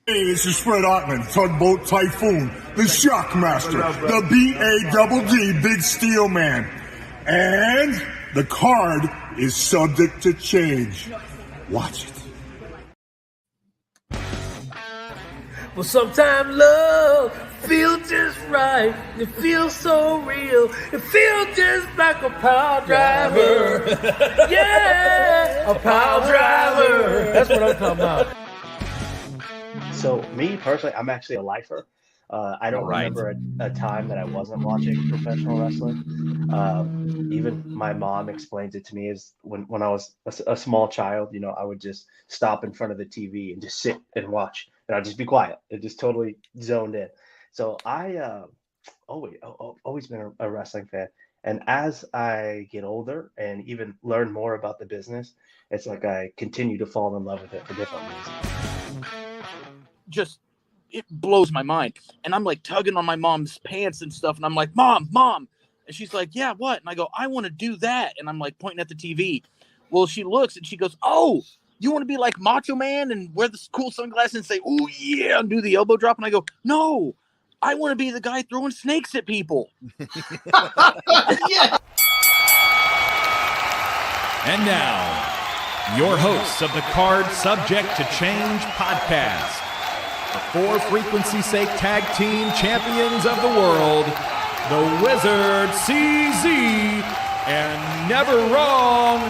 Hey, this is Fred Ottman, Tugboat Typhoon, the Shockmaster, the B-A-double-D, Big Steel Man. And the card is subject to change. Watch it. Well, sometimes love feels just right. It feels so real. It feels just like a power driver. Yeah, a power driver. That's what I'm talking about. So me personally, I'm actually a lifer. I don't remember a time that I wasn't watching professional wrestling. Even my mom explains it to me as when I was a small child, you know, I would just stop in front of the TV and just sit and watch, and I'd just be quiet and just totally zoned in. So I always been a wrestling fan. And as I get older and even learn more about the business, it's like I continue to fall in love with it for different reasons. Just it blows my mind. And I'm like tugging on my mom's pants and stuff, and I'm like, Mom. And she's like, yeah, what? And I go, I want to do that. And I'm like pointing at the TV. Well, she looks and she goes, oh, you want to be like Macho Man and wear the cool sunglasses and say, oh yeah, and do the elbow drop? And I go, no, I want to be the guy throwing snakes at people. Yeah. And now, your hosts of the Card Subject to Change podcast, the For Frequency's Sake Tag Team Champions of the World, the Wizard CZ, and never wrong,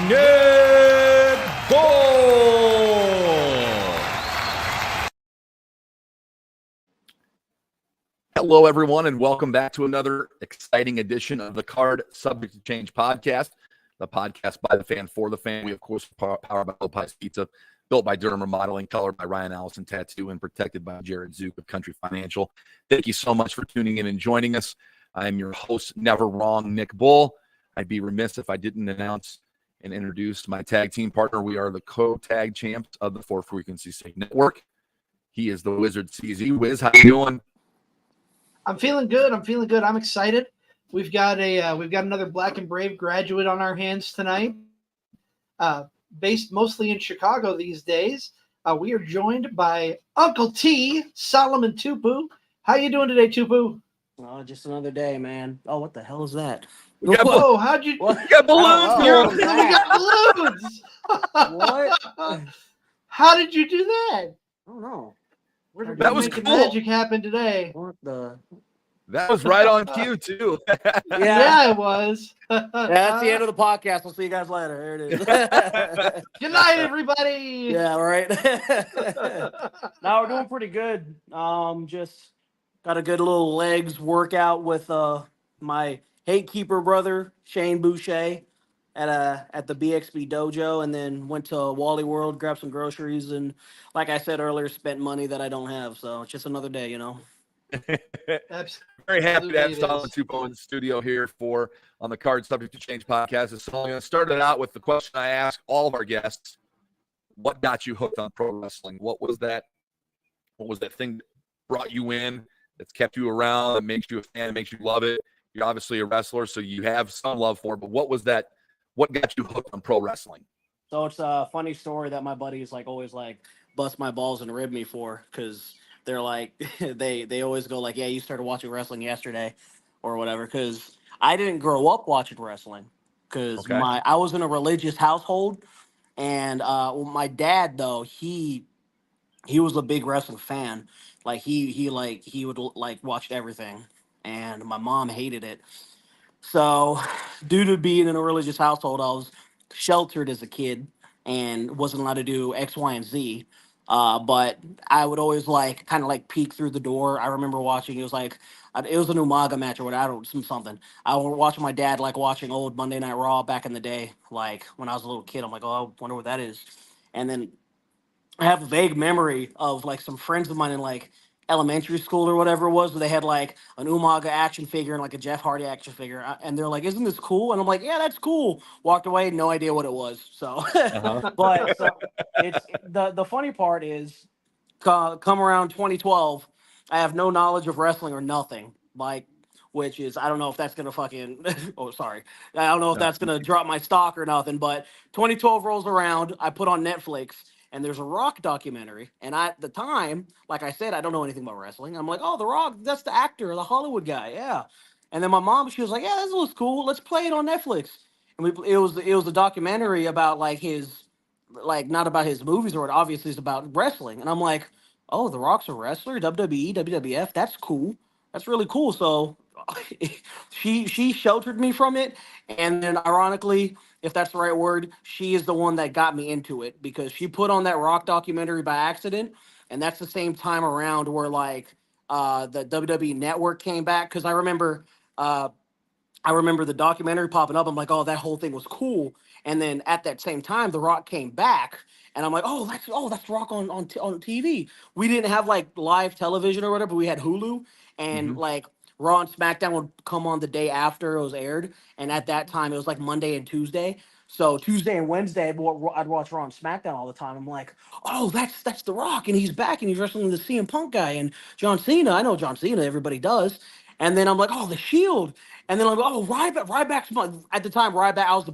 Nick Bull. Hello, everyone, and welcome back to another exciting edition of the Card Subject to Change podcast, the podcast by the fan for the fan. We, of course, powered by Low Pies Pizza, built by Durham Remodeling, colored by Ryan Allison Tattoo, and protected by Jared Zook of Country Financial. Thank you so much for tuning in and joining us. I am your host, never wrong, Nick Bull. I'd be remiss if I didn't announce and introduce my tag team partner. We are the co-tag champs of the For Frequency's Sake Network. He is the Wizard CZ. Wiz, how you doing? I'm feeling good. I'm excited. We've got another Black and Brave graduate on our hands tonight. Based mostly in Chicago these days. We are joined by Uncle T, Solomon Tupu. How you doing today, Tupu? Oh, just another day, man. Oh, what the hell is that? Whoa, how'd you? We got balloons here. We got balloons. What? How did you do that? I don't know. That was making cool. Magic happen today. What the? That was right on cue, too. Yeah, it was. Yeah, that's the end of the podcast. We'll see you guys later. Here it is. Good night, everybody. Yeah, right. Now we're doing pretty good. Just got a good little legs workout with my Hatekeeper brother Shane Boucher at the BXB dojo, and then went to Wally World, grabbed some groceries, and like I said earlier, spent money that I don't have. So it's just another day, you know. Very happy to have Solomon Tupu in the studio here on the Card Subject to Change podcast. So I'm going to start it out with the question I ask all of our guests: what got you hooked on pro wrestling? What was that thing that brought you in, that's kept you around, that makes you a fan, makes you love it? You're obviously a wrestler, so you have some love for it, but what was that? What got you hooked on pro wrestling? So it's a funny story that my buddies always bust my balls and rib me for, because they're like, they always go like, yeah, you started watching wrestling yesterday or whatever, because I didn't grow up watching wrestling, because I was in a religious household, and my dad, though, he was a big wrestling fan. Like he would watch everything, and my mom hated it. So due to being in a religious household, I was sheltered as a kid and wasn't allowed to do X, Y, and Z. But I would always kind of peek through the door. I remember watching, it was an Umaga match or whatever, something. I was watching my dad watching old Monday Night Raw back in the day, when I was a little kid. I'm like, oh, I wonder what that is. And then I have a vague memory of some friends of mine in elementary school or whatever it was, where they had an Umaga action figure and a Jeff Hardy action figure, and they're like, "Isn't this cool?" And I'm like, "Yeah, that's cool." Walked away, no idea what it was. So, but it's the funny part is, come around 2012, I have no knowledge of wrestling or nothing. Which is, I don't know if that's gonna fucking. Oh, sorry, I don't know if that's gonna drop my stock or nothing. But 2012 rolls around, I put on Netflix, and there's a Rock documentary. And at the time, like I said, I don't know anything about wrestling. I'm like, oh, the Rock, that's the actor, the Hollywood guy, yeah. And then my mom, she was like, yeah, this looks cool. Let's play it on Netflix. And it was a documentary about like his, like not about his movies or what. Obviously, it's about wrestling. And I'm like, oh, the Rock's a wrestler, WWE, WWF. That's cool. That's really cool. So she sheltered me from it, and then ironically, if that's the right word, she is the one that got me into it because she put on that Rock documentary by accident, and that's the same time around where like the WWE Network came back because uh, I remember the documentary popping up. I'm like, oh, that whole thing was cool. And then at that same time, The Rock came back, and I'm like, oh, that's Rock on TV. We didn't have like live television or whatever, but we had Hulu, and Mhm. like Raw and SmackDown would come on the day after it was aired. And at that time, it was like Monday and Tuesday. So Tuesday and Wednesday, I'd watch Raw and SmackDown all the time. I'm like, oh, that's The Rock, and he's back, and he's wrestling the CM Punk guy and John Cena. I know John Cena, everybody does. And then I'm like, oh, the Shield. And then I'm like, oh, Ryback's fun. At the time, Ryback, I was the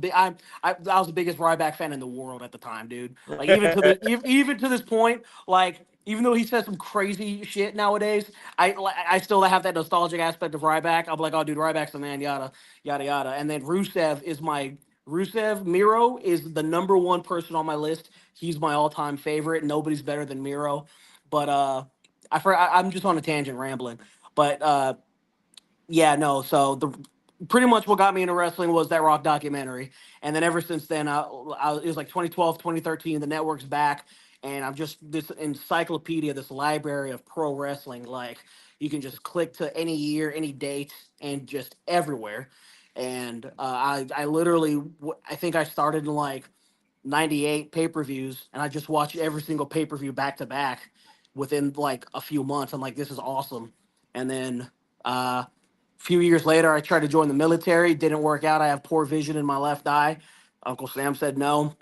biggest Ryback fan in the world at the time, dude. Like even to this point, like even though he says some crazy shit nowadays, I still have that nostalgic aspect of Ryback. I'm like, oh, dude, Ryback's the man, yada yada yada. And then Rusev Miro is the number one person on my list. He's my all time favorite. Nobody's better than Miro. But I'm just on a tangent rambling. But yeah, no. So the pretty much what got me into wrestling was that Rock documentary, and then ever since then, it was like 2012, 2013. The network's back, and I'm just this encyclopedia, this library of pro wrestling. Like you can just click to any year, any date, and just everywhere. And I literally, I think I started in like 98 pay-per-views, and I just watched every single pay-per-view back to back within like a few months. I'm like, this is awesome. And then few years later, I tried to join the military. Didn't work out. I have poor vision in my left eye. Uncle Sam said no.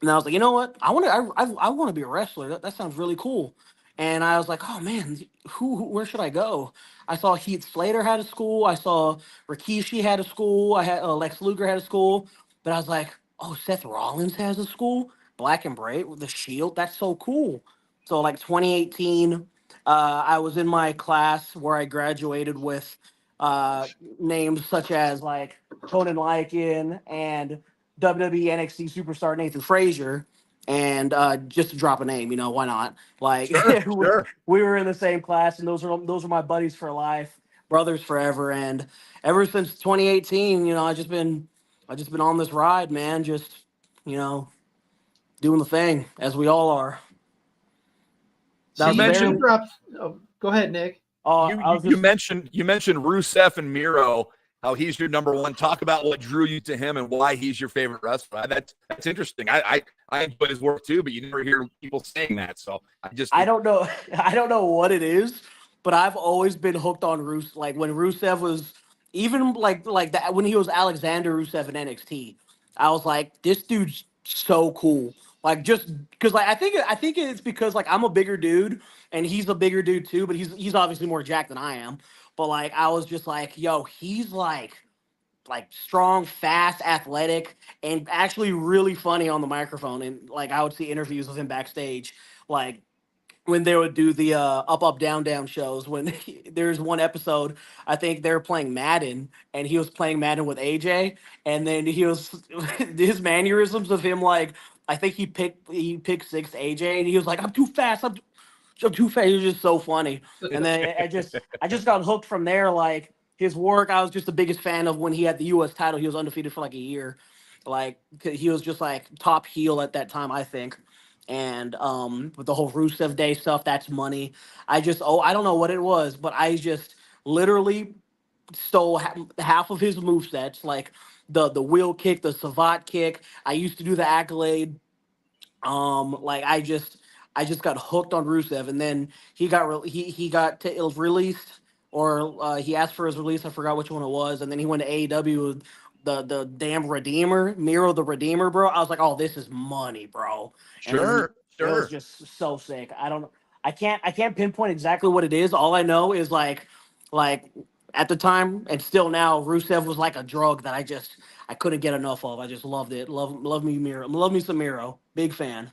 And I was like, you know what? I want to be a wrestler. That sounds really cool. And I was like, oh man, where should I go? I saw Heath Slater had a school. I saw Rikishi had a school. I had Lex Luger had a school. But I was like, oh, Seth Rollins has a school. Black and Brave with the Shield. That's so cool. So like 2018, I was in my class where I graduated with uh, names such as like Conan Lycan and WWE NXT superstar Nathan Frazier. And just to drop a name, why not? Like Sure, we, sure. we were in the same class, and those are my buddies for life, brothers forever. And ever since 2018, I just been on this ride, man. Just you know, doing the thing as we all are. That So was You you very. mentioned dropped. Oh, go ahead, Nick. you I you, was you just. mentioned you mentioned Rusev and Miro, how he's your number one. Talk about what drew you to him and why he's your favorite wrestler. That's interesting. I enjoy his work too, but you never hear people saying that. So I don't know. I don't know what it is, but I've always been hooked on Rusev. Like when Rusev was even like that when he was Alexander Rusev in NXT, I was like, this dude's so cool. Like just because like I think it's because like I'm a bigger dude and he's a bigger dude too, but he's obviously more jacked than I am. But like I was just like, yo, he's like strong, fast, athletic, and actually really funny on the microphone. And like I would see interviews with him backstage, like when they would do the up down down shows. When there's one episode, I think they were playing Madden, and he was playing Madden with AJ, and then he was his mannerisms of him like. I think he picked six AJ, and he was like, "I'm too fast. I'm too fast." It was just so funny. And then I just got hooked from there. Like his work, I was just the biggest fan of when he had the U.S. title. He was undefeated for like a year. Like he was just like top heel at that time, I think. And with the whole Rusev Day stuff, that's money. I don't know what it was, but I just literally stole half of his movesets, like the wheel kick, the savate kick. I used to do the accolade. Like I just got hooked on Rusev, and then it was released, or he asked for his release. I forgot which one it was, and then he went to AEW with the damn Redeemer, Miro the Redeemer, bro. I was like, oh, this is money, bro. And then sure, it was sure. just so sick. I can't pinpoint exactly what it is. All I know is like at the time and still now, Rusev was like a drug that I couldn't get enough of. I just loved it. Love me Miro. Love me some Miro. Big fan.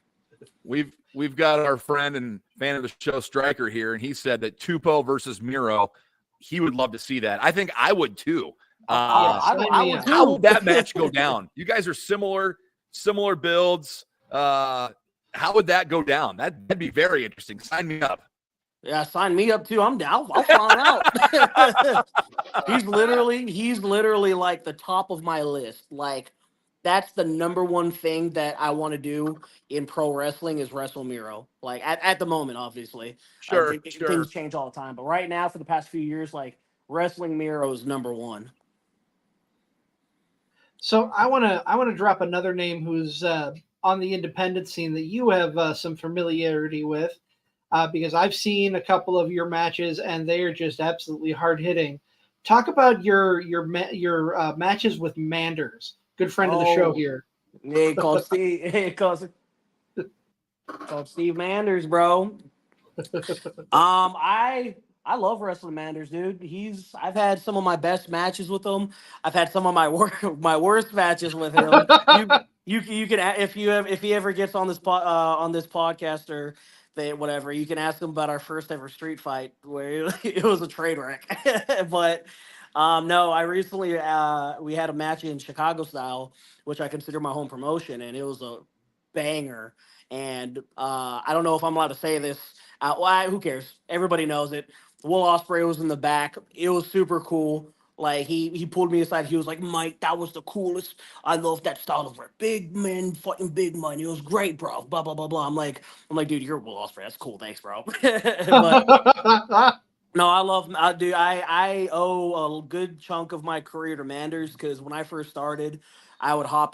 We've got our friend and fan of the show, Stryker, here, and he said that Tupu versus Miro, he would love to see that. I think I would too. I would too. How would that match go down? You guys are similar builds. How would that go down? That'd be very interesting. Sign me up. Yeah, sign me up too. I'm down. I'll find out. He's literally like the top of my list. Like, that's the number one thing that I want to do in pro wrestling is wrestle Miro. Like at the moment, obviously, Sure. things change all the time. But right now, for the past few years, like wrestling Miro is number one. So I want to drop another name who's on the independent scene that you have some familiarity with, because I've seen a couple of your matches and they are just absolutely hard hitting. Talk about your matches with Manders, good friend of the show here. Yeah, called Steve Manders, bro. I love wrestling Manders, dude. I've had some of my best matches with him. I've had some of my worst matches with him. You can, if he ever gets on this podcast or whatever, you can ask him about our first ever street fight where it was a train wreck. But no, I recently we had a match in Chicago style, which I consider my home promotion, and it was a banger. And I don't know if I'm allowed to say this. Who cares? Everybody knows it. Will Ospreay was in the back. It was super cool. Like he pulled me aside. He was like, "Mike, that was the coolest. I love that style of work. Big man fighting big man. It was great, bro. Blah blah blah blah." I'm like, dude, you're Will Ospreay. That's cool. Thanks, bro. But no, I owe a good chunk of my career to Manders because when I first started,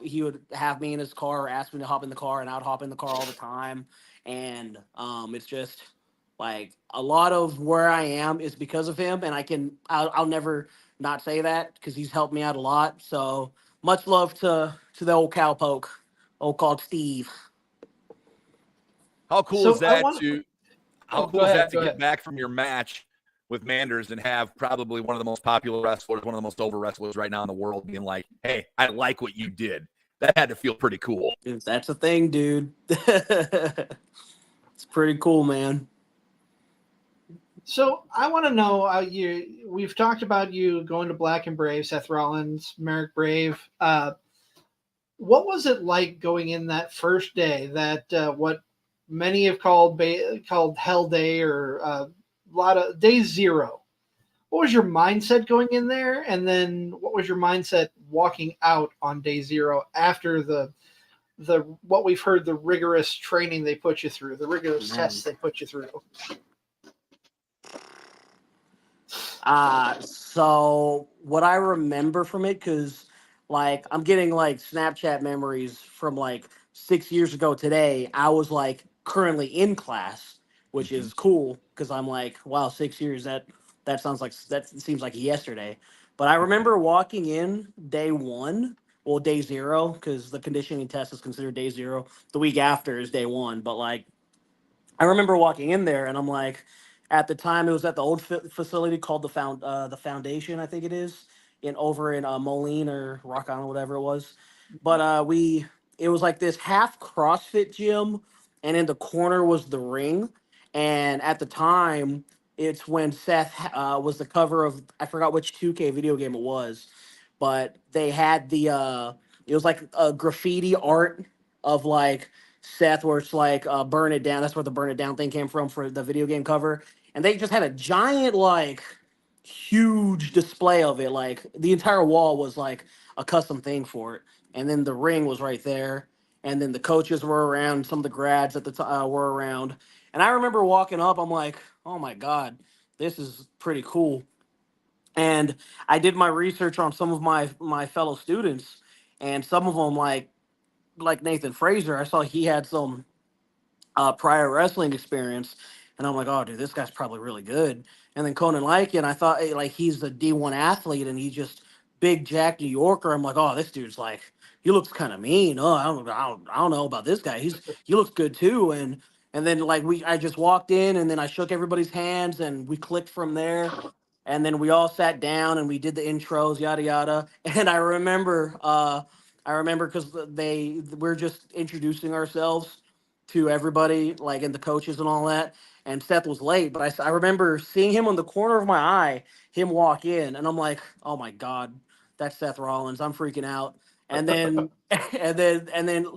he would have me in his car or ask me to hop in the car, and I would hop in the car all the time. And it's just like a lot of where I am is because of him, and I'll never not say that because he's helped me out a lot. So much love to the old cowpoke, old called Steve. How cool is that to get back from your match with Manders and have probably one of the most popular wrestlers, one of the most over wrestlers right now in the world being like, "Hey, I like what you did." That had to feel pretty cool. That's a thing, dude. It's pretty cool, man. So I want to know, we've talked about you going to Black and Brave, Seth Rollins, Merrick Brave. What was it like going in that first day, that what many have called Hell Day, or a lot of day zero? What was your mindset going in there? And then what was your mindset walking out on day zero after the what we've heard, the rigorous training they put you through, the rigorous tests they put you through? So what I remember from it, because like I'm getting like Snapchat memories from like 6 years ago today. I was like currently in class, which is cool because I'm like, wow, 6 years, that seems like yesterday. But I remember walking in day one, well, day zero, because the conditioning test is considered day zero. The week after is day one. But like, I remember walking in there and I'm like, at the time it was at the old facility called the Foundation, I think it is, over in Moline or Rock Island, whatever it was. But it was like this half CrossFit gym, and in the corner was the ring. And at the time, it's when Seth was the cover of, I forgot which 2K video game it was, but they had it was like a graffiti art of like Seth, where it's like burn it down. That's where the burn it down thing came from for the video game cover. And they just had a giant, like, huge display of it. Like the entire wall was like a custom thing for it. And then the ring was right there. And then the coaches were around. Some of the grads at the time were around. And I remember walking up. I'm like, oh my God, this is pretty cool. And I did my research on some of my fellow students, and some of them like Nathan Fraser. I saw he had some prior wrestling experience, and I'm like, oh, dude, this guy's probably really good. And then Conan Lycan, I thought like he's a D1 athlete, and he's just big Jack New Yorker. I'm like, oh, this dude's like, he looks kind of mean. Oh, I don't know about this guy. He looks good too. And then like I just walked in, and then I shook everybody's hands, and we clicked from there. And then we all sat down and we did the intros, yada yada. And I remember because we're just introducing ourselves, to everybody, like, and the coaches and all that. And Seth was late, but I remember seeing him on the corner of my eye, him walk in, and I'm like, oh my God, that's Seth Rollins. I'm freaking out. And then, and then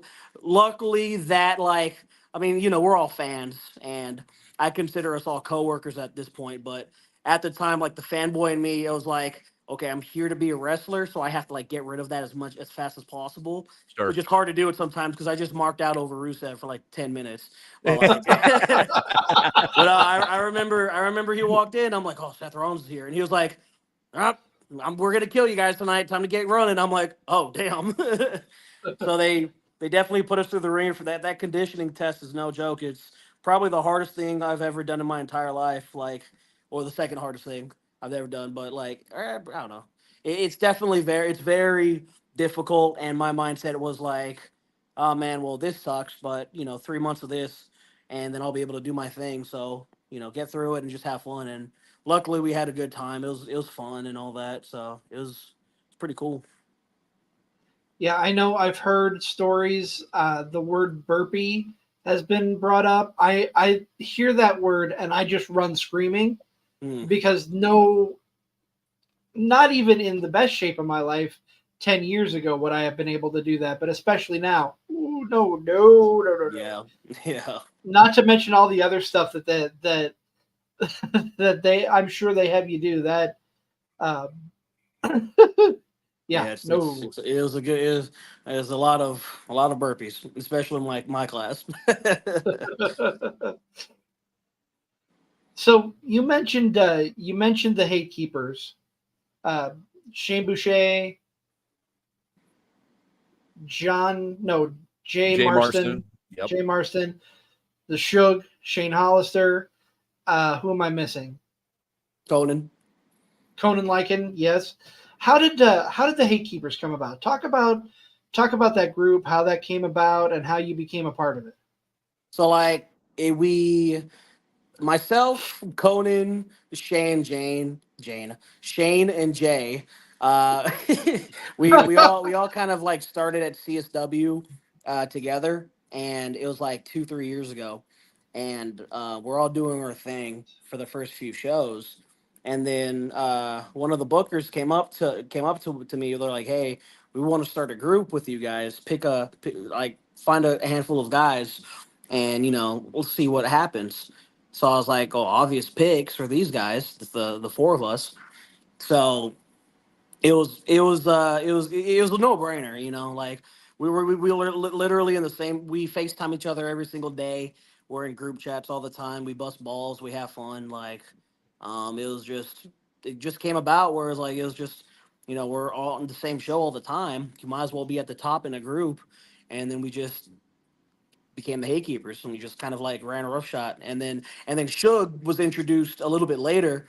luckily that, like, I mean, we're all fans, and I consider us all coworkers at this point, but at the time, like, the fanboy in me, it was like, okay, I'm here to be a wrestler, so I have to, like, get rid of that as fast as possible, Sure. which is hard to do it sometimes because I just marked out over Rusev for like 10 minutes. But like, but I remember he walked in. I'm like, oh, Seth Rollins is here, and he was like, we're gonna kill you guys tonight. Time to get running. I'm like, oh damn. So they definitely put us through the ringer for that. That conditioning test is no joke. It's probably the hardest thing I've ever done in my entire life, like, or the second hardest thing I've ever done. But like, I don't know. It's definitely very difficult. And my mindset was like, oh man, well, this sucks, but 3 months of this, and then I'll be able to do my thing. So get through it and just have fun. And luckily, we had a good time. It was fun and all that. So it's pretty cool. Yeah, I know. I've heard stories. The word burpee has been brought up. I hear that word and I just run screaming because not even in the best shape of my life 10 years ago would I have been able to do that, but especially now. Ooh, no. Yeah. Not to mention all the other stuff that I'm sure they have you do that. Yeah, It was a lot of burpees, especially in like my class. So you mentioned the Hate Keepers, Shane Boucher, Jay Marston, Yep. Jay Marston, the Shug, Shane Hollister. Who am I missing? Conan Lycan, yes. How did the Hate Keepers come about? Talk about that group, how that came about, and how you became a part of it. So like myself, Conan, Shane, and Jay. We all kind of like started at CSW together, and it was like 2-3 years ago, and we're all doing our thing for the first few shows, and then one of the bookers came up to me. They're like, "Hey, we want to start a group with you guys. Find a handful of guys, and we'll see what happens." So I was like, "Oh, obvious picks for these guys, the four of us." So it was a no brainer. Like we were literally in the same. We FaceTime each other every single day. We're in group chats all the time. We bust balls. We have fun. Like, it just came about where it was just we're all on the same show all the time. You might as well be at the top in a group, and then we just became the Hate Keepers, and we just kind of like ran a roughshot. And then Shug was introduced a little bit later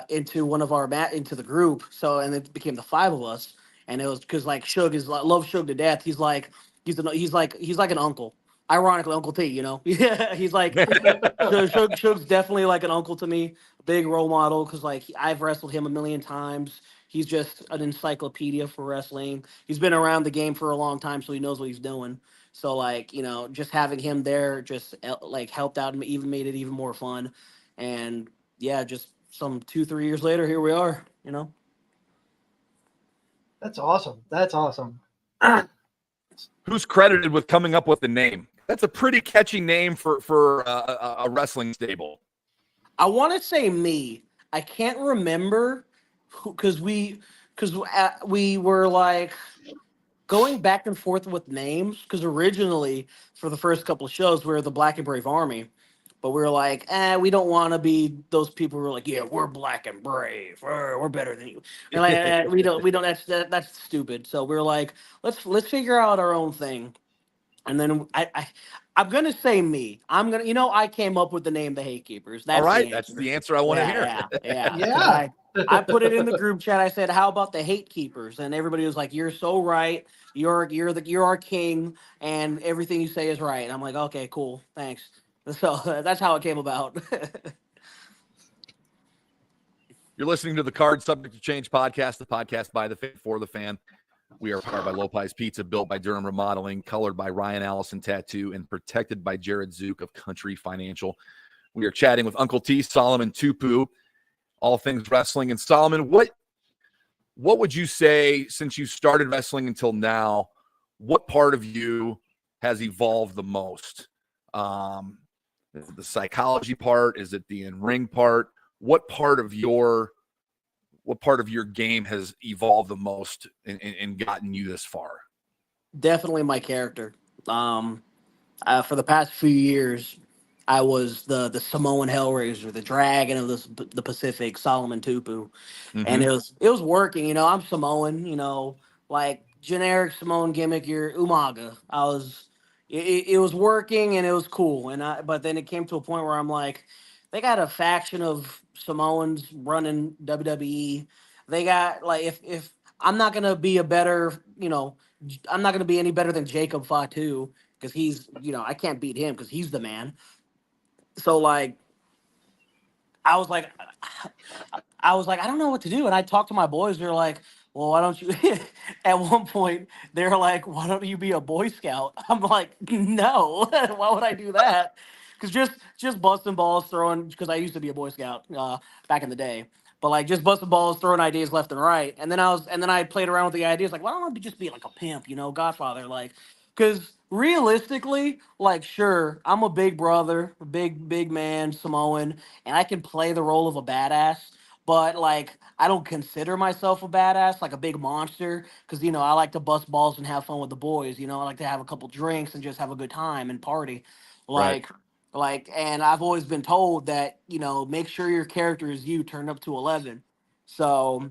into into the group. So and it became the five of us, and it was because like Shug is like love Shug to death. He's like an uncle. Ironically, Uncle T. Yeah, he's like Shug's definitely like an uncle to me, a big role model because like I've wrestled him a million times. He's just an encyclopedia for wrestling. He's been around the game for a long time, so he knows what he's doing. So like just having him there just like helped out and even made it even more fun. And yeah, just some 2-3 years later, here we are. That's awesome. Who's credited with coming up with the name? That's a pretty catchy name for a wrestling stable. I want to say me. I can't remember because we were like going back and forth with names because originally for the first couple of shows we were the Black and Brave Army, but we were like, we don't want to be those people who are like, yeah, we're Black and Brave, we're better than you, and like we don't. That's stupid. So we were like, let's figure out our own thing, and then I'm gonna say me. I came up with the name the Hate Keepers. That's all right. the That's the answer I want to hear. Yeah. I put it in the group chat. I said, "How about the Hate Keepers?" And everybody was like, "You're so right. You're our king, and everything you say is right." And I'm like, "Okay, cool, thanks." So that's how it came about. You're listening to the Card Subject to Change podcast, the podcast by the fan for the fan. We are powered by Lopez Pizza, built by Durham Remodeling, colored by Ryan Allison Tattoo, and protected by Jared Zook of Country Financial. We are chatting with Uncle T, Solomon Tupu, all things wrestling. And Solomon, what would you say, since you started wrestling until now, what part of you has evolved the most? Is it the psychology part? Is it the in-ring part? What part of your game has evolved the most and gotten you this far? Definitely my character. For the past few years, I was the Samoan Hellraiser, the Dragon of the Pacific, Solomon Tupu, and it was working. You know, I'm Samoan. You know, like generic Samoan gimmick. You're Umaga. It was working and it was cool. But then it came to a point where I'm like, they got a faction of Samoans running WWE. They got like if I'm not gonna be a better, I'm not gonna be any better than Jacob Fatu because he's, I can't beat him because he's the man. So like, I was like, I don't know what to do. And I talked to my boys. They're like, well, why don't you? At one point, they're like, why don't you be a Boy Scout? I'm like, no, why would I do that? Because just busting balls, throwing. Because I used to be a Boy Scout back in the day. But like just busting balls, throwing ideas left and right. And then I played around with the ideas like, why don't I just be like a pimp, Godfather, like. Because realistically, like, sure, I'm a big brother, a big man, Samoan, and I can play the role of a badass. But like, I don't consider myself a badass, like a big monster, because I like to bust balls and have fun with the boys. I like to have a couple drinks and just have a good time and party. Right. And I've always been told that make sure your character is you turned up to 11. So,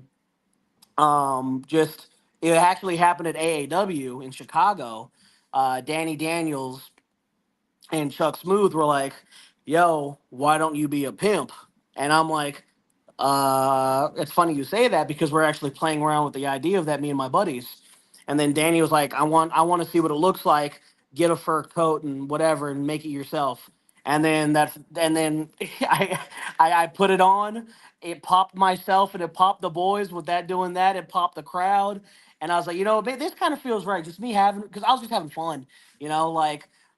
just it actually happened at AAW in Chicago. Danny Daniels and Chuck Smooth were like, yo, why don't you be a pimp? And I'm like, it's funny you say that because we're actually playing around with the idea of that, me and my buddies. And then Danny was like, I want to see what it looks like, get a fur coat and whatever and make it yourself. And then I put it on, it popped myself and it popped the boys with that doing that, it popped the crowd. And I was like, this kind of feels right. Just me having, because I was just having fun,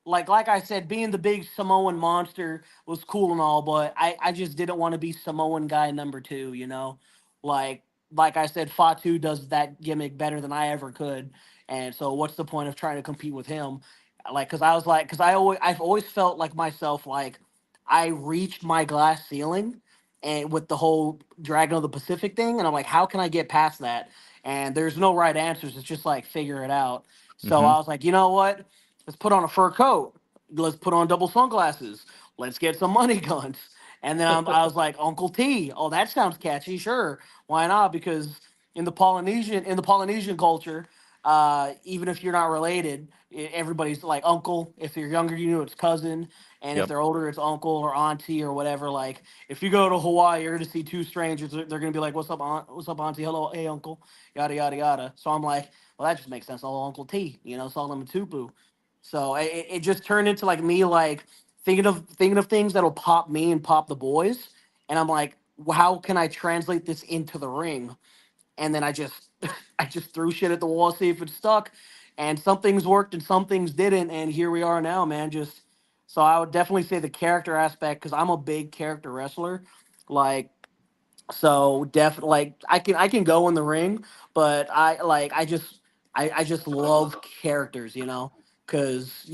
like I said, being the big Samoan monster was cool and all, but I just didn't want to be Samoan guy number two, Like like I said, Fatu does that gimmick better than I ever could. And so what's the point of trying to compete with him? Because I've always felt like myself, like I reached my glass ceiling and with the whole Dragon of the Pacific thing, and I'm like, how can I get past that? And there's no right answers. It's just like figure it out. So I was like, you know what? Let's put on a fur coat. Let's put on double sunglasses. Let's get some money guns. And then I was like, Uncle T. Oh, that sounds catchy. Sure, why not? Because in the Polynesian culture, even if you're not related, everybody's like uncle. If you're younger, it's cousin, and if Yep. they're older, it's uncle or auntie or whatever. Like if you go to Hawaii, you're gonna see two strangers. They're gonna be like, "What's up, aunt? What's up, auntie? Hello, hey, uncle." Yada yada yada. So I'm like, well, that just makes sense. Oh, Uncle T. Solomon Tupu. So it just turned into like me like thinking of things that'll pop me and pop the boys, and I'm like, well, how can I translate this into the ring? And then I just I just threw shit at the wall, see if it stuck, and some things worked and some things didn't, and here we are now, man. Just so I would definitely say the character aspect because I'm a big character wrestler, like so definitely, like I can go in the ring, but I just love characters, because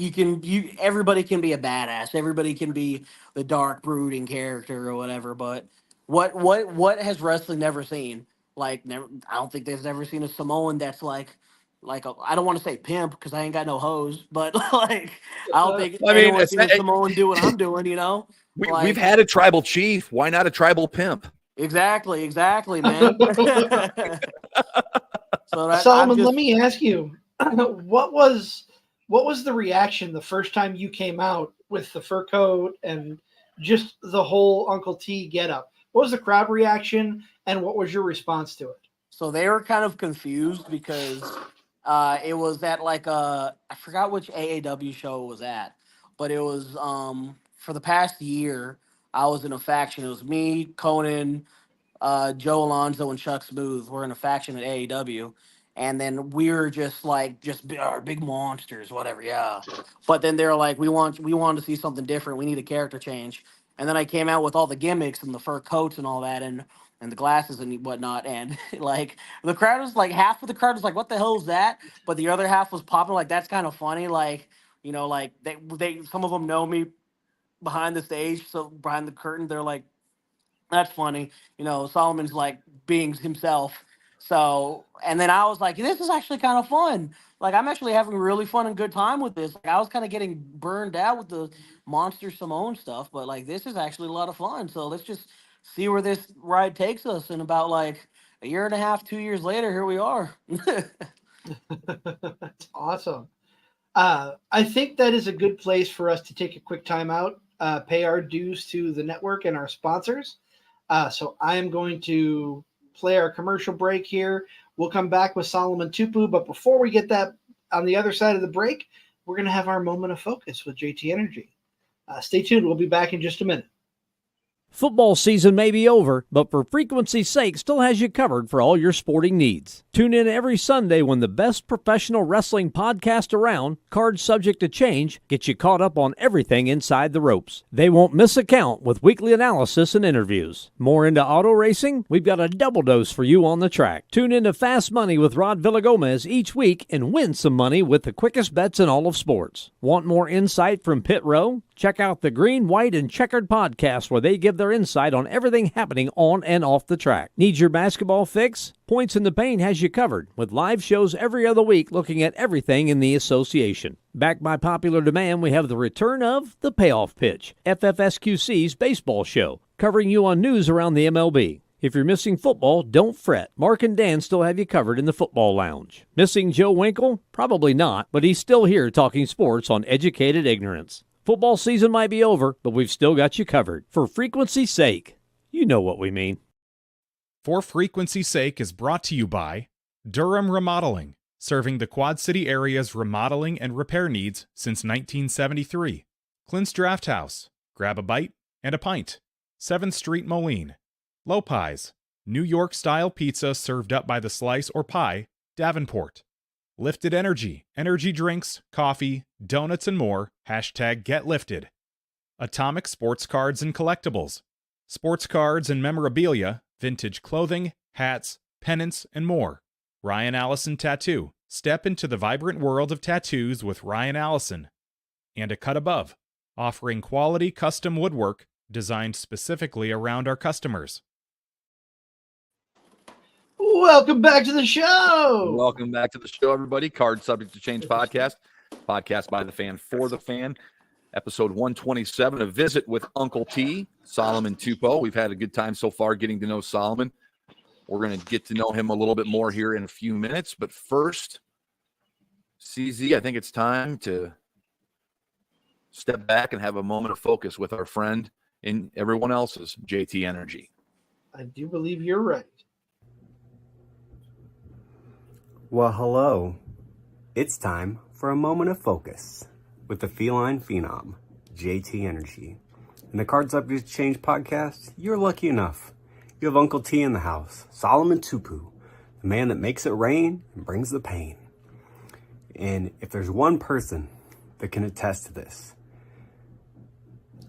everybody can be a badass, everybody can be the dark brooding character or whatever. But what has wrestling never seen? Like never, I don't think there's ever seen a Samoan that's like I don't want to say pimp because I ain't got no hose, but like I don't think I mean, anyone's seen a Samoan do what I'm doing, we've had a tribal chief. Why not a tribal pimp? Exactly, man. So that Solomon, let me ask you, what was the reaction the first time you came out with the fur coat and just the whole Uncle T getup? What was the crowd reaction, and what was your response to it? So they were kind of confused because it was at like I forgot which AAW show it was at, but it was for the past year I was in a faction. It was me, Conan, Joe Alonzo, and Chuck Smooth were in a faction at AEW, And then we're just like big monsters, whatever, yeah. But then they're like, we want to see something different. We need a character change. And then I came out with all the gimmicks and the fur coats and all that, and the glasses and whatnot. And like the crowd was like, half of the crowd was like, "What the hell is that?" But the other half was popping like, "That's kind of funny." Like, like they some of them know me behind the stage, so behind the curtain, they're like, "That's funny." Solomon's like being himself. So, and then I was like, this is actually kind of fun. Like, I'm actually having a really fun and good time with this. Like, I was kind of getting burned out with the Monster Simone stuff, but like, this is actually a lot of fun. So let's just see where this ride takes us. And about like a year and a half, 2 years later, here we are. That's awesome. I think that is a good place for us to take a quick time out, pay our dues to the network and our sponsors. So I am going to play our commercial break here. We'll come back with Solomon Tupu, but before we get that on the other side of the break, we're going to have our moment of focus with JT Energy. Stay tuned. We'll be back in just a minute. Football season may be over, but for frequency's sake, still has you covered for all your sporting needs. Tune in every Sunday when the best professional wrestling podcast around, Cards Subject to Change, gets you caught up on everything inside the ropes. They won't miss a count with weekly analysis and interviews. More into auto racing? We've got a double dose for you on the track. Tune in to Fast Money with Rod Villagomez each week and win some money with the quickest bets in all of sports. Want more insight from Pit Row? Check out the Green, White, and Checkered podcast where they give their insight on everything happening on and off the track. Need your basketball fix? Points in the Paint has you covered with live shows every other week looking at everything in the association. Backed by popular demand, we have the return of The Payoff Pitch, FFSQC's baseball show, covering you on news around the MLB. If you're missing football, don't fret. Mark and Dan still have you covered in the football lounge. Missing Joe Winkle? Probably not, but he's still here talking sports on Educated Ignorance. Football season might be over, but we've still got you covered. For frequency's sake, you know what we mean. For frequency's sake is brought to you by Durham Remodeling, serving the Quad City area's remodeling and repair needs since 1973. Clint's Draft House, grab a bite and a pint. 7th Street, Moline. Lopez, New York-style pizza served up by the slice or pie, Davenport. Lifted Energy, energy drinks, coffee, donuts, and more. #GetLifted. Atomic Sports Cards and Collectibles. Sports cards and memorabilia, vintage clothing, hats, pennants, and more. Ryan Allison Tattoo. Step into the vibrant world of tattoos with Ryan Allison. And A Cut Above, offering quality custom woodwork designed specifically around our customers. Welcome back to the show. Welcome back to the show, everybody. Card Subject to Change podcast by the fan for the fan. Episode 127, a visit with Uncle T, Solomon Tupu. We've had a good time so far getting to know Solomon. We're going to get to know him a little bit more here in a few minutes. But first, CZ, I think it's time to step back and have a moment of focus with our friend and everyone else's JT Energy. I do believe you're right. Well, hello. It's time for a moment of focus with the feline phenom, JT Energy. In the Card Subject to Change podcast, you're lucky enough. You have Uncle T in the house, Solomon Tupu, the man that makes it rain and brings the pain. And if there's one person that can attest to this,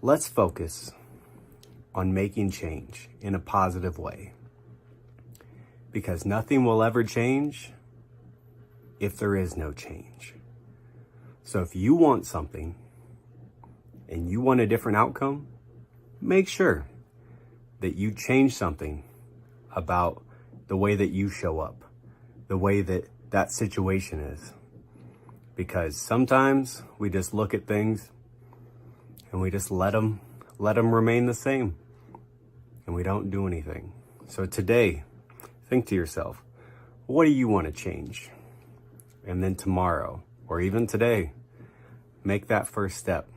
let's focus on making change in a positive way. Because nothing will ever change if there is no change. So if you want something and you want a different outcome, make sure that you change something about the way that you show up, the way that that situation is. Because sometimes we just look at things and we just let them remain the same and we don't do anything. So today, think to yourself, what do you want to change? And then tomorrow, or even today, make that first step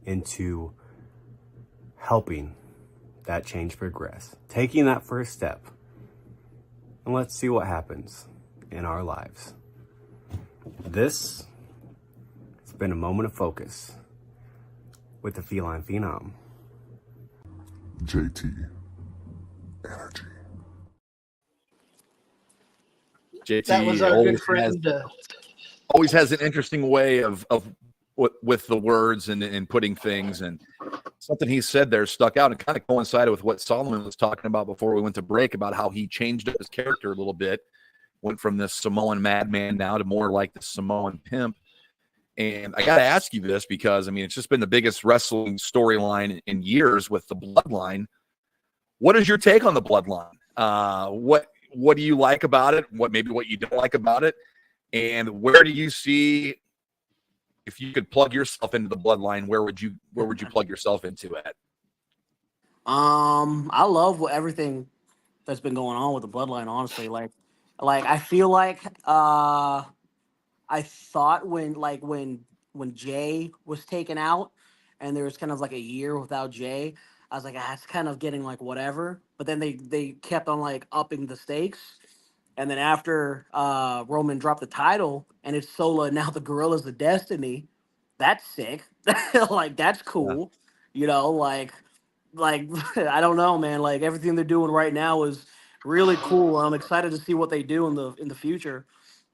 into helping that change progress. Taking that first step. And let's see what happens in our lives. This has been a moment of focus with the feline phenom, JT Energy. JT That was our good friend. always has an interesting way of with the words and putting things, and something he said there stuck out and kind of coincided with what Solomon was talking about before we went to break about how he changed up his character a little bit, went from this Samoan madman now to more like the Samoan pimp. And I got to ask you this because, I mean, it's just been the biggest wrestling storyline in years with the bloodline. What is your take on the bloodline? What do you like about it? What you don't like about it? And where do you see, if you could plug yourself into the bloodline, where would you plug yourself into at? I love everything that's been going on with the bloodline, honestly. Like I feel like I thought when Jay was taken out and there was kind of like a year without Jay, I was like, it's kind of getting like whatever. But then they kept on like upping the stakes. And then after Roman dropped the title and it's Sola and now the Gorillas of Destiny, that's sick. Like that's cool. You know, like I don't know, man. Like everything they're doing right now is really cool. I'm excited to see what they do in the future.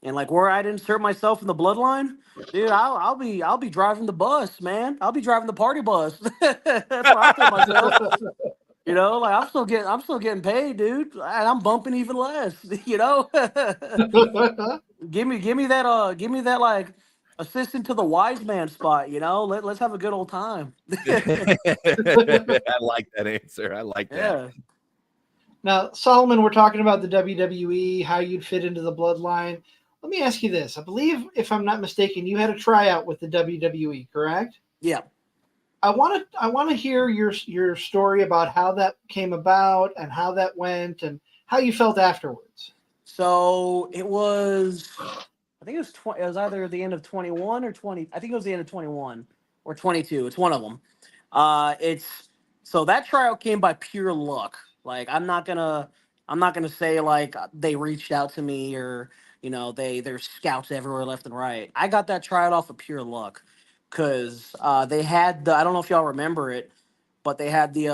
And like where I'd insert myself in the bloodline, dude, I'll be driving the bus, man. I'll be driving the party bus. That's where I put myself. You know, like I'm still getting paid, dude, and I'm bumping even less. You know, give me that like assistant to the wise man spot. You know, let's have a good old time. I like that answer. I like that. Yeah. Now, Solomon, we're talking about the WWE, how you'd fit into the bloodline. Let me ask you this. I believe, if I'm not mistaken, you had a tryout with the WWE, correct? Yeah. I want to hear your story about how that came about and how that went and how you felt afterwards. So it was, I think it was either the end of 21 or 20. I think it was the end of 21 or 22. It's one of them. So that tryout came by pure luck. Like I'm not gonna say like they reached out to me or there's scouts everywhere left and right. I got that tryout off of pure luck. Because they had I don't know if y'all remember it, but they had the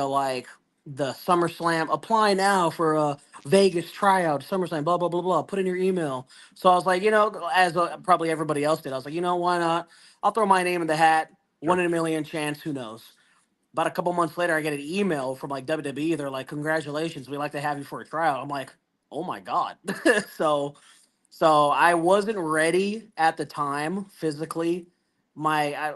SummerSlam, apply now for a Vegas tryout, SummerSlam, blah, blah, blah, blah, put in your email. So I was like, as probably everybody else did, I was like, why not? I'll throw my name in the hat, Sure. 1 in a million chance, who knows? About a couple months later, I get an email from like WWE. They're like, congratulations, we'd like to have you for a tryout. I'm like, oh my God. So I wasn't ready at the time physically. My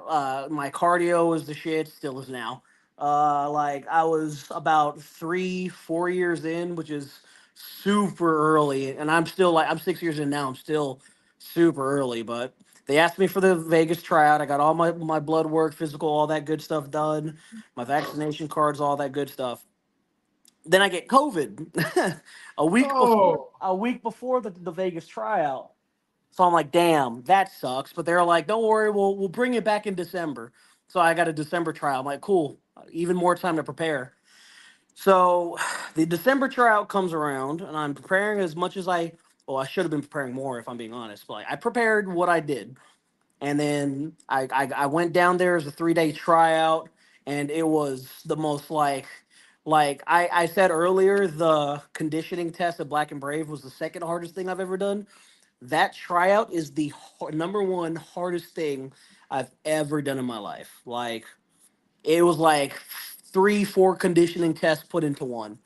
cardio was the shit, still is now. Like I was about 3-4 years in, which is super early, and I'm 6 years in now. I'm still super early, but they asked me for the Vegas tryout. I got all my blood work, physical, all that good stuff done, my vaccination cards, all that good stuff. Then I get COVID a week before the Vegas tryout. So I'm like, damn, that sucks. But they're like, don't worry, we'll bring it back in December. So I got a December trial. I'm like, cool, even more time to prepare. So the December tryout comes around, and I'm preparing as much as I should have been preparing more if I'm being honest. But like, I prepared what I did. And then I went down there as a 3-day tryout, and it was the most like I said earlier, the conditioning test at Black and Brave was the second hardest thing I've ever done. That tryout is the number one hardest thing I've ever done in my life. Like it was like 3-4 conditioning tests put into one,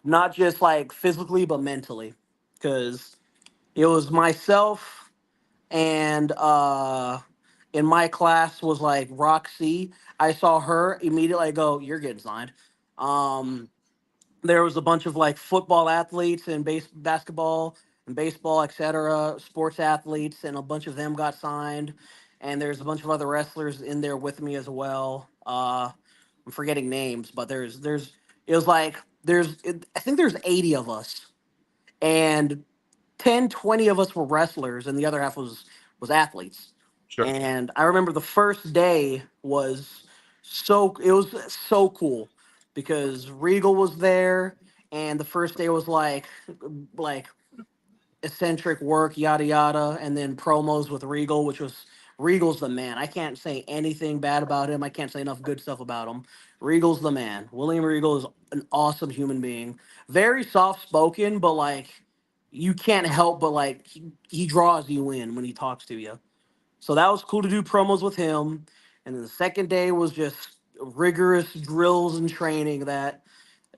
not just like physically but mentally, because it was myself and in my class was like Roxy. I saw her immediately. I go, you're getting signed. There was a bunch of like football athletes and basketball and baseball, etc., sports athletes, and a bunch of them got signed. And there's a bunch of other wrestlers in there with me as well. I'm forgetting names, but I think there's 80 of us, and 10-20 of us were wrestlers, and the other half was athletes. Sure. And I remember the first day was it was so cool because Regal was there, and the first day was like eccentric work, yada yada, and then promos with Regal, which was Regal's the man. I can't say anything bad about him. I can't say enough good stuff about him. Regal's the man. William Regal is an awesome human being. Very soft spoken, but like you can't help but like he draws you in when he talks to you. So that was cool to do promos with him. And then the second day was just rigorous drills and training that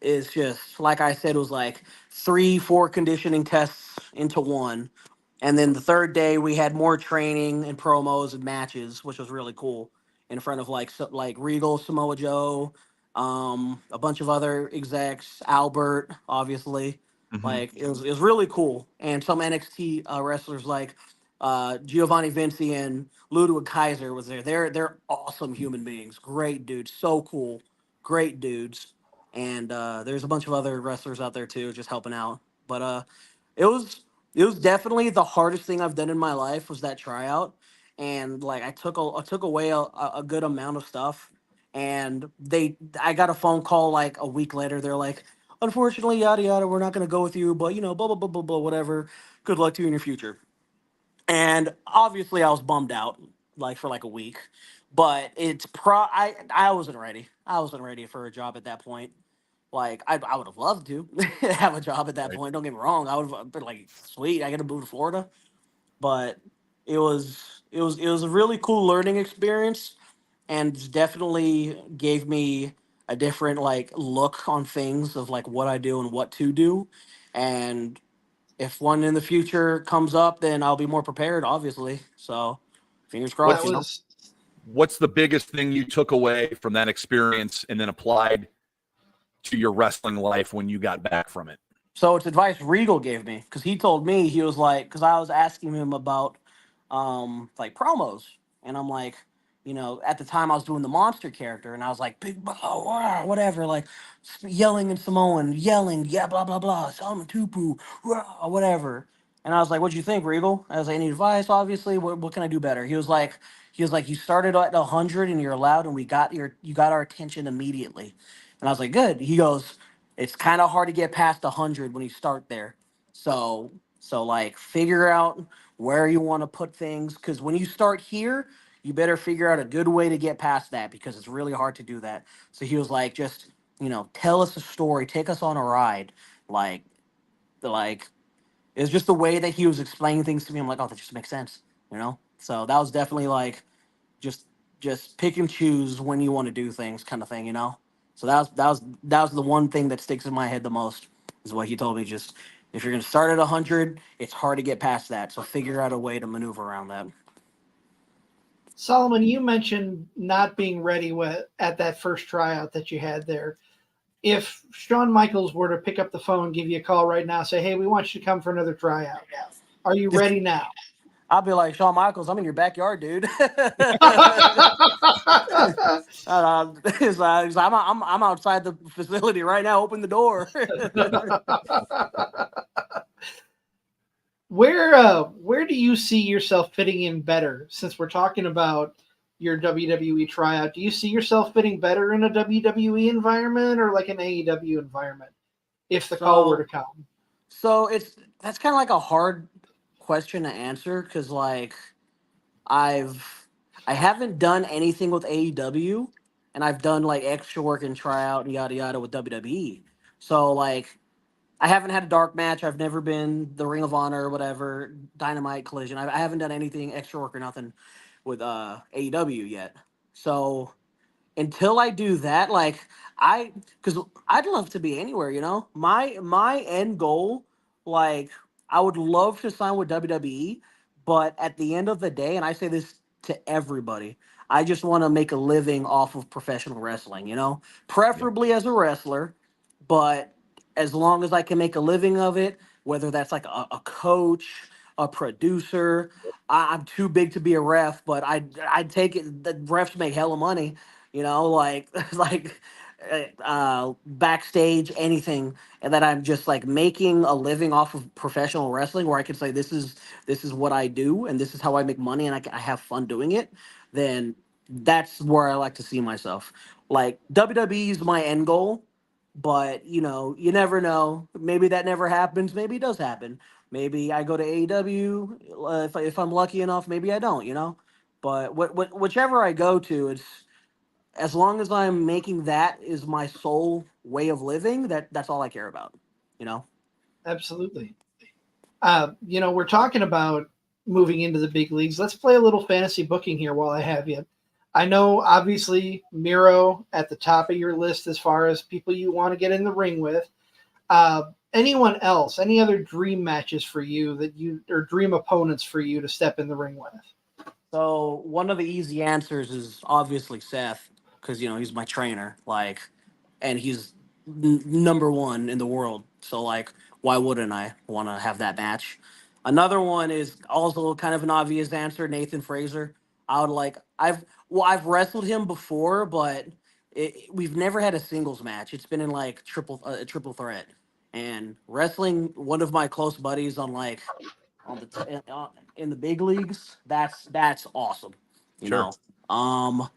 is just like I said, it was like 3-4 conditioning tests into one. And then the third day we had more training and promos and matches, which was really cool in front of like Regal, Samoa Joe, a bunch of other execs, Albert, obviously. Mhm. Like it was really cool. And some NXT wrestlers like Giovanni Vinci and Ludwig Kaiser was there. They're awesome human beings, great dudes, so cool, great dudes. And there's a bunch of other wrestlers out there too, just helping out. But it was it was definitely the hardest thing I've done in my life was that tryout, and like I took away a good amount of stuff, and I got a phone call like a week later. They're like, unfortunately, yada yada, we're not gonna go with you, but blah blah blah blah blah whatever. Good luck to you in your future. And obviously, I was bummed out like for like a week, but I wasn't ready. I wasn't ready for a job at that point. Like I would have loved to have a job at that Right. point. Don't get me wrong. I would have been like, sweet, I get to move to Florida. But it was a really cool learning experience, and definitely gave me a different like look on things of like what I do and what to do. And if one in the future comes up, then I'll be more prepared, obviously. So fingers That crossed, was What's the biggest thing you took away from that experience and then applied to your wrestling life when you got back from it? So it's advice Regal gave me because he told me he was like because I was asking him about like promos, and I'm like, at the time I was doing the monster character, and I was like big blah, wah, whatever, like yelling in Samoan, yelling, yeah, blah blah blah, Solomon Tupu, wah, whatever. And I was like, "What'd you think, Regal?" I was like, "Any advice? Obviously, what can I do better?" He was like, "You started at 100 and you're allowed, and you got our attention immediately." And I was like, "Good." He goes, "It's kind of hard to get past 100 when you start there. So like figure out where you want to put things because when you start here, you better figure out a good way to get past that because it's really hard to do that." So he was like, just tell us a story, take us on a ride, like like it's just the way that he was explaining things to me. I'm like, oh, that just makes sense. So that was definitely like just just pick and choose when you want to do things, kind of thing. So that was the one thing that sticks in my head the most is what he told me. Just if you're gonna start at 100, it's hard to get past that. So figure out a way to maneuver around that. Solomon. You mentioned not being ready at that first tryout that you had there. If Shawn Michaels were to pick up the phone, give you a call right now, say, "Hey, we want you to come for another tryout," are you ready now? I'll be like, Shawn Michaels, I'm in your backyard, dude. I'm outside the facility right now. Open the door. Where do you see yourself fitting in better? Since we're talking about your WWE tryout, do you see yourself fitting better in a WWE environment or like an AEW environment if the call were to come? So that's kind of like a hard question to answer because like I've I haven't done anything with AEW, and I've done like extra work and tryout and yada yada with WWE. So like I haven't had a dark match. I've never been the Ring of Honor or whatever, Dynamite Collision. I haven't done anything extra work or nothing with AEW yet. So until I do that, like because I'd love to be anywhere. My end goal, like I would love to sign with WWE, but at the end of the day, and I say this to everybody, I just want to make a living off of professional wrestling. Yeah. Preferably as a wrestler, but as long as I can make a living of it, whether that's like a coach, a producer. I'm too big to be a ref, but I'd take it. The refs make hella money, like like backstage anything, and that I'm just like making a living off of professional wrestling, where I can say this is what I do, and this is how I make money, and I have fun doing it. Then that's where I like to see myself. Like WWE is my end goal, but you never know. Maybe that never happens. Maybe it does happen. Maybe I go to AEW. If I'm lucky enough, maybe I don't. But whichever I go to, it's as long as I'm making that is my sole way of living. That's all I care about. You know. Absolutely. We're talking about moving into the big leagues. Let's play a little fantasy booking here while I have you. I know, obviously, Miro at the top of your list as far as people you want to get in the ring with. Anyone else? Any other dream matches for you or dream opponents for you to step in the ring with? So one of the easy answers is obviously Seth, because he's my trainer, and he's number one in the world. So why wouldn't I want to have that match? Another one is also kind of an obvious answer, Nathan Fraser. I would I've wrestled him before, but we've never had a singles match. It's been in triple threat, and wrestling one of my close buddies on in the big leagues, that's awesome. You Sure. know, um,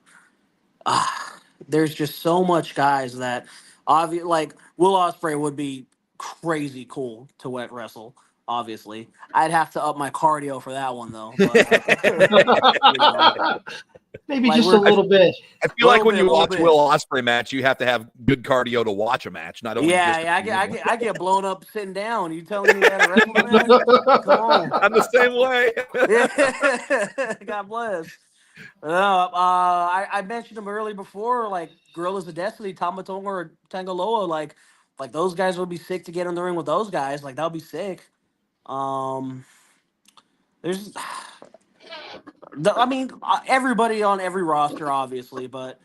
there's just so much guys that Will Ospreay would be crazy cool to wet wrestle. Obviously, I'd have to up my cardio for that one though. But maybe just a little bit. I feel like when you watch Will Ospreay match, you have to have good cardio to watch a match. Not only I get blown up sitting down. You telling me that a wrestling match? Come on, I'm the same way. Yeah. God bless. I mentioned him earlier before, Gorillas of Destiny, Tamatonga or Tangaloa, like those guys would be sick to get in the ring with those guys. That would be sick. There's, everybody on every roster, obviously, but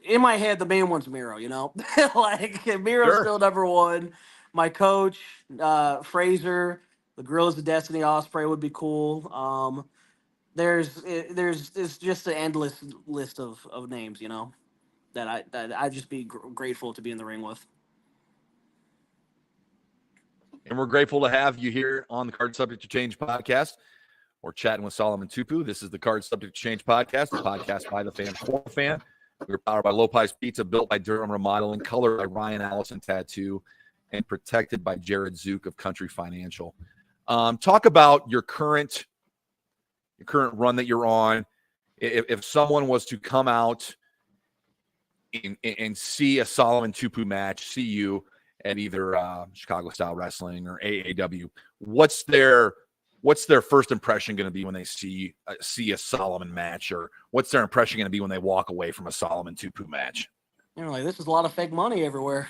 in my head, the main one's Miro. Miro's still number one. My coach, Fraser, the Gorillas of Destiny, Ospreay would be cool. It's just an endless list of names, that I'd just be grateful to be in the ring with. And we're grateful to have you here on the Card Subject to Change podcast. We're chatting with Solomon Tupu. This is the Card Subject to Change podcast, the podcast by the fan for the fan. We're powered by Lopez Pizza, built by Durham Remodeling, colored by Ryan Allison Tattoo, and protected by Jared Zook of Country Financial. Talk about your current run that you're on. If someone was to come out and see a Solomon Tupu match, see you at either Chicago Style Wrestling or AAW, what's their first impression going to be when they see a Solomon match, or what's their impression going to be when they walk away from a Solomon Tupu match? This is a lot of fake money everywhere.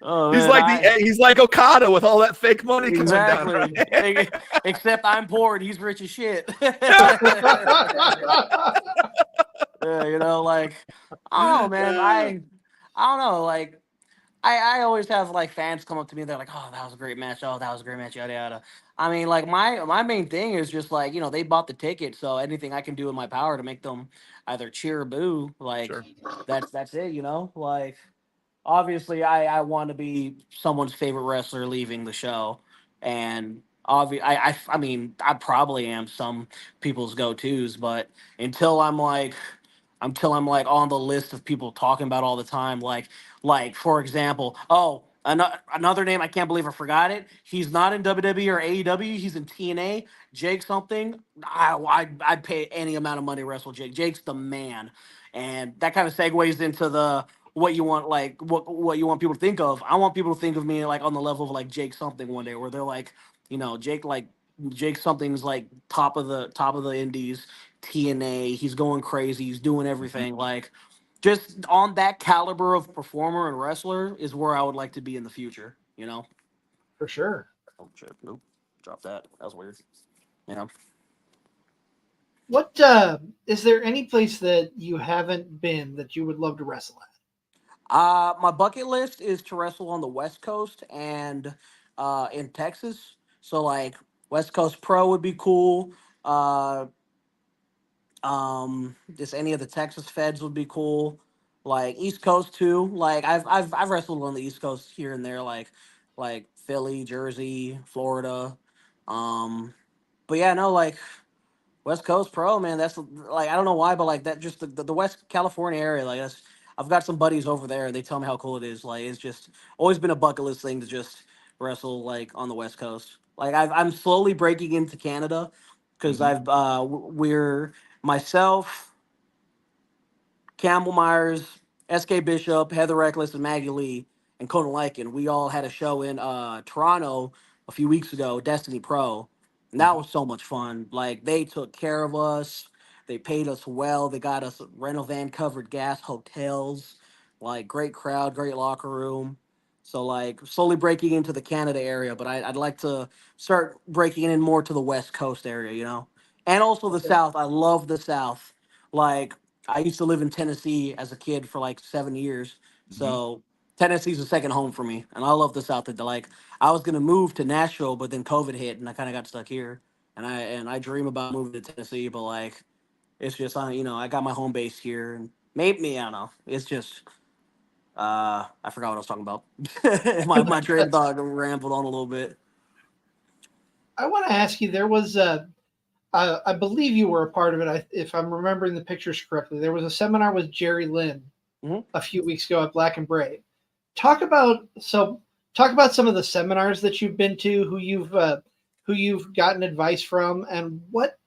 Oh, he's like Okada with all that fake money. Exactly. Coming down, right? Except I'm poor and he's rich as shit. Yeah, I don't know, man. I don't know. I always have fans come up to me. They're like, "Oh, that was a great match. Oh, that was a great match." Yada yada. I mean, my main thing is just they bought the ticket, so anything I can do in my power to make them either cheer or boo, Sure. that's it. Obviously, I want to be someone's favorite wrestler leaving the show, and I probably am some people's go-tos, but until I'm on the list of people talking about all the time, for example, another name, I can't believe I forgot it. He's not in WWE or AEW. He's in TNA. Jake something. I'd pay any amount of money to wrestle Jake. Jake's the man, and that kind of segues into what you want, what you want people to think of. I want people to think of me on the level of Jake something one day, where they're Jake something's top of the indies, TNA. He's going crazy. He's doing everything. Just on that caliber of performer and wrestler is where I would like to be in the future. For sure. Oh shit! Nope. Drop that. That was weird. What is there any place that you haven't been that you would love to wrestle at? My bucket list is to wrestle on the West Coast and in Texas. So West Coast Pro would be cool. Just any of the Texas feds would be cool. East Coast too. I've wrestled on the East Coast here and there, like Philly, Jersey, Florida. But yeah, no, West Coast Pro, man. That's I don't know why, but that just the West California area, that's. I've got some buddies over there, and they tell me how cool it is. It's just always been a bucket list thing to just wrestle on the West Coast. I'm slowly breaking into Canada because we're myself, Campbell Myers, SK Bishop, Heather Reckless, and Maggie Lee, and Conan Lycan. We all had a show in Toronto a few weeks ago, Destiny Pro, and that was so much fun. Like they took care of us, they paid us well, they got us rental van covered gas, hotels, like great crowd, great locker room. So like slowly breaking into the Canada area, but I'd like to start breaking in more to the West Coast area, and also the Okay. South. I love the South. Like I used to live in Tennessee as a kid for like 7 years, so Tennessee's a second home for me, and I love the South. Like I was gonna move to Nashville, but then COVID hit, and I kind of got stuck here. And I dream about moving to Tennessee, but like it's just I got my home base here, and maybe I don't know. It's just I forgot what I was talking about. my train of thought rambled on a little bit. I want to ask you. There was I believe you were a part of it. If I'm remembering the pictures correctly, there was a seminar with Jerry Lynn a few weeks ago at Black and Brave. Talk about some of the seminars that you've been to, who you've gotten advice from, and what,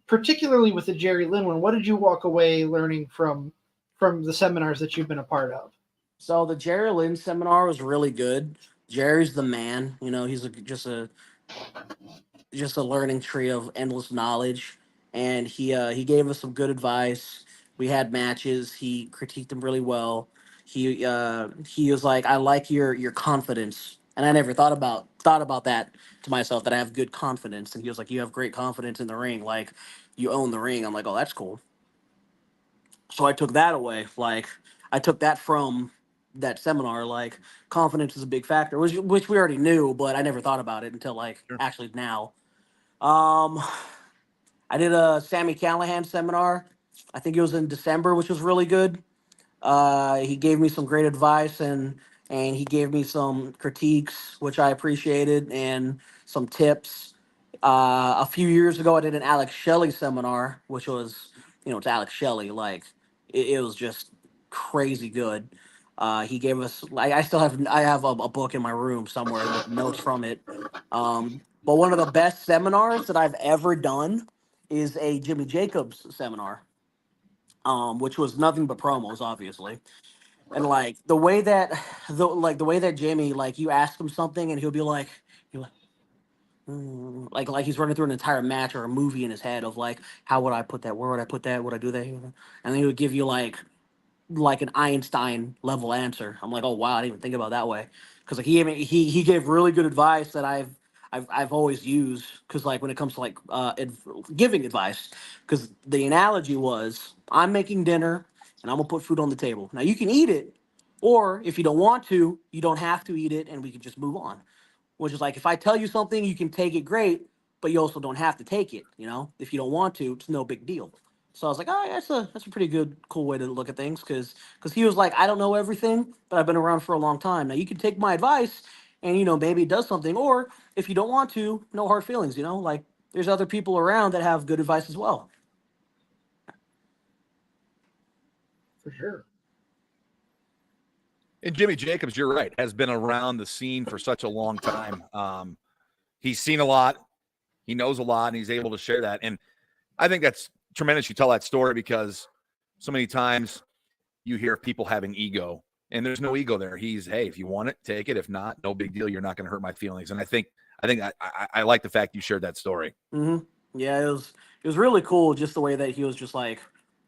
particularly with the Jerry Lynn one, what did you walk away learning from the seminars that you've been a part of? So the Jerry Lynn seminar was really good. Jerry's the man. He's just a learning tree of endless knowledge, and he gave us some good advice. We had matches. He critiqued them really well. He was like, "I like your confidence," and I never thought about that to myself, that I have good confidence. And he was like, "You have great confidence in the ring. Like you own the ring." I'm like, "Oh, that's cool." So I took that away. Like I took that from that seminar. Like confidence is a big factor, which we already knew, but I never thought about it until like actually now. Um, I did a Sammy Callahan seminar. I think it was in December, which was really good. He gave me some great advice, and he gave me some critiques, which I appreciated, and some tips. A few years ago, I did an Alex Shelley seminar, which was, it's Alex Shelley. Like, it was just crazy good. He gave us, like, I have a book in my room somewhere with notes from it. But one of the best seminars that I've ever done is a Jimmy Jacobs seminar, which was nothing but promos, obviously. And like the way that Jimmy, like, you ask him something and he'll like, like he's running through an entire match or a movie in his head of like, how would I put that? Where would I put that? Would I do that? And then he would give you like an Einstein level answer. I'm like, oh wow, I didn't even think about it that way. Because like he gave really good advice that I've always used. Because like when it comes to like giving advice, because the analogy was, I'm making dinner and I'm gonna put food on the table. Now you can eat it, or if you don't want to, you don't have to eat it, and we can just move on. Which is like, if I tell you something, you can take it, great, but you also don't have to take it. If you don't want to, it's no big deal. So I was like, oh, yeah, that's a pretty good, cool way to look at things, because he was like, I don't know everything, but I've been around for a long time. Now you can take my advice, and maybe it does something, or if you don't want to, no hard feelings. Like there's other people around that have good advice as well. For sure. And Jimmy Jacobs, you're right, has been around the scene for such a long time. He's seen a lot, he knows a lot, and he's able to share that. And I think that's tremendous you tell that story, because so many times you hear people having ego, and there's no ego there. He's, hey, if you want it, take it. If not, no big deal. You're not going to hurt my feelings. And I think I like the fact you shared that story. Mm-hmm. Yeah, it was really cool, just the way that he was just like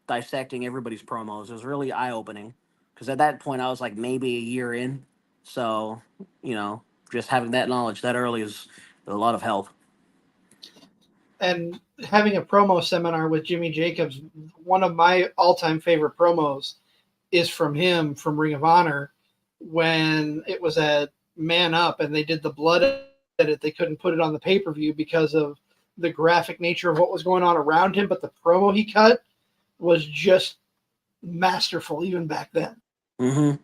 dissecting everybody's promos. It was really eye opening, because at that point I was like maybe a year in, so just having that knowledge that early is a lot of help. And having a promo seminar with Jimmy Jacobs, one of my all-time favorite promos is from him from Ring of Honor, when it was at Man Up and they did the blood edit. They couldn't put it on the pay-per-view because of the graphic nature of what was going on around him, but the promo he cut was just masterful even back then. Mm-hmm.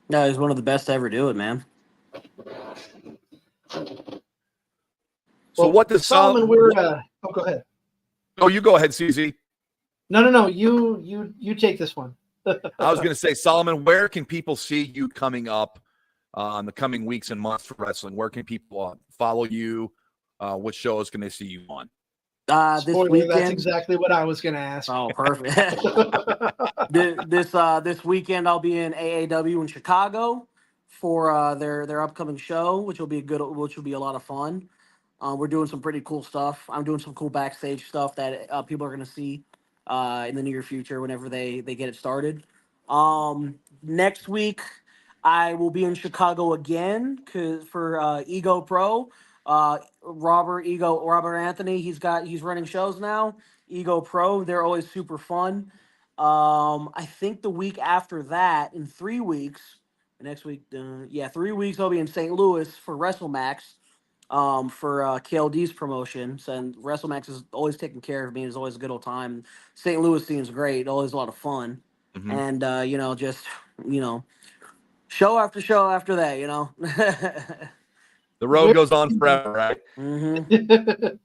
No, he's one of the best to ever do it, man. So what does Solomon? Go ahead. Oh, you go ahead, CZ. No. You take this one. I was going to say, Solomon, where can people see you coming up in the coming weeks and months for wrestling? Where can people follow you? What shows can they see you on? This Spoiler, weekend. that's exactly what I was going to ask. Oh, perfect. this weekend I'll be in AAW in Chicago for their upcoming show, which will be a lot of fun. We're doing some pretty cool stuff. I'm doing some cool backstage stuff that people are going to see in the near future whenever they get it started. Next week, I will be in Chicago again for Ego Pro. Robert Anthony. He's running shows now. Ego Pro. They're always super fun. I think the week after that, in 3 weeks, next week, 3 weeks, I'll be in St. Louis for WrestleMax. For KLD's promotions, and WrestleMax is always taking care of me. It's always a good old time. St. Louis seems great, always a lot of fun, and show after show after that, The road goes on forever, right? Mm-hmm.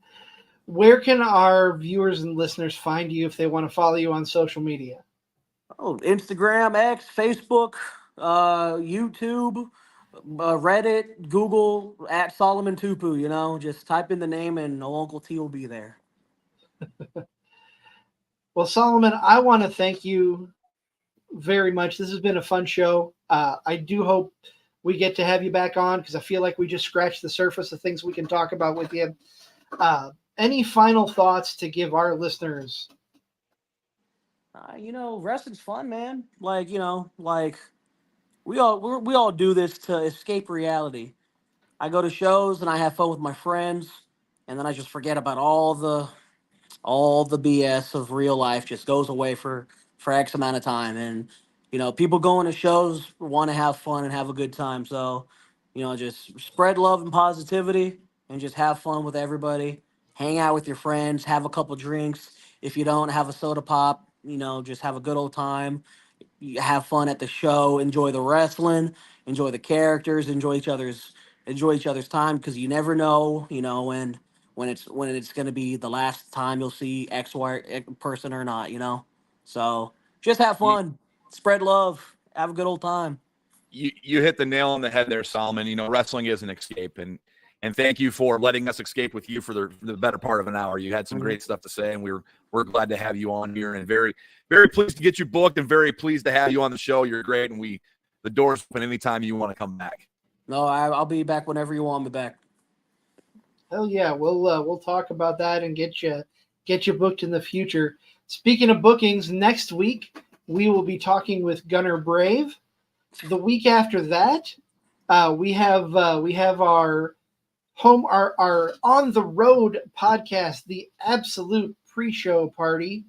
Where can our viewers and listeners find you if they want to follow you on social media? Oh, Instagram, X, Facebook, YouTube, Reddit, Google, at Solomon Tupu, just type in the name and Uncle T will be there. Well, Solomon, I want to thank you very much. This has been a fun show. I do hope we get to have you back on because I feel like we just scratched the surface of things we can talk about with you. Any final thoughts to give our listeners? Wrestling's fun, man. we all do this to escape reality. I go to shows and I have fun with my friends, and then I just forget about all the BS of real life. Just goes away for X amount of time, and people going to shows want to have fun and have a good time. So, just spread love and positivity, and just have fun with everybody. Hang out with your friends, have a couple drinks. If you don't, have a soda pop. Just have a good old time. You have fun at the show. Enjoy the wrestling. Enjoy the characters. Enjoy each other's time, because you never know. When it's going to be the last time you'll see X person or not. So just have fun, spread love, have a good old time. You hit the nail on the head there, Solomon. Wrestling is an escape, and thank you for letting us escape with you for the better part of an hour. You had some great stuff to say, and we're glad to have you on here, and very, very pleased to get you booked, and very pleased to have you on the show. You're great, and the door's open anytime you want to come back. No, I'll be back whenever you want me back. Hell yeah, we'll talk about that and get you booked in the future. Speaking of bookings, next week we will be talking with Gunner Brave. The week after that, we have our on the road podcast, the Absolute Pre-Show Party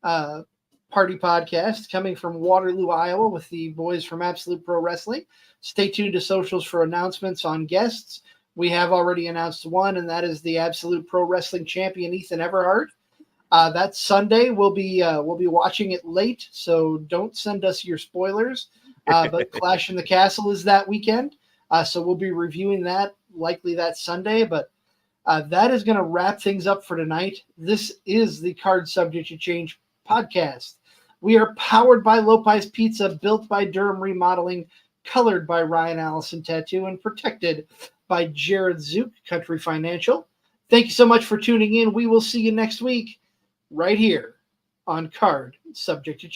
podcast, coming from Waterloo, Iowa, with the boys from Absolute Pro Wrestling. Stay tuned to socials for announcements on guests. We have already announced one, and that is the Absolute Pro Wrestling champion, Ethan Everhart. That's Sunday. We'll be watching it late, so don't send us your spoilers. But Clash in the Castle is that weekend, so we'll be reviewing that likely that Sunday. But that is going to wrap things up for tonight. This is the Card Subject to Change podcast. We are powered by Lopez Pizza, built by Durham Remodeling, colored by Ryan Allison Tattoo, and protected by Jared Zook, Country Financial. Thank you so much for tuning in. We will see you next week right here on Card Subject to Change.